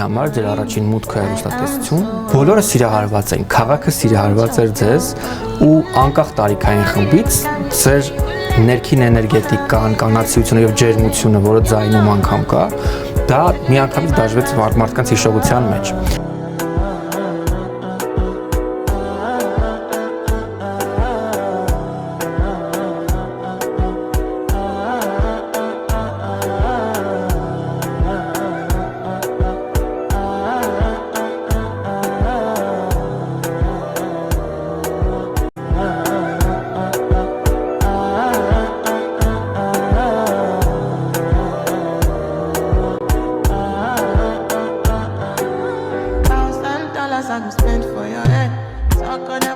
Համար ձեր առաջին մուտքը հեռուստատեսություն, բոլորը սիրահարված են, քաղաքը սիրահարված էր ձեզ ու անկախ տարիքային խմբից ձեր ներքին էներգետիկան, կանացիությունը եւ ջերմությունը, որը ձայնում անգամ կա, դա միանգամից դաշվեց մարդկանց հիշողության մեջ։ I go spend for your head. Talk on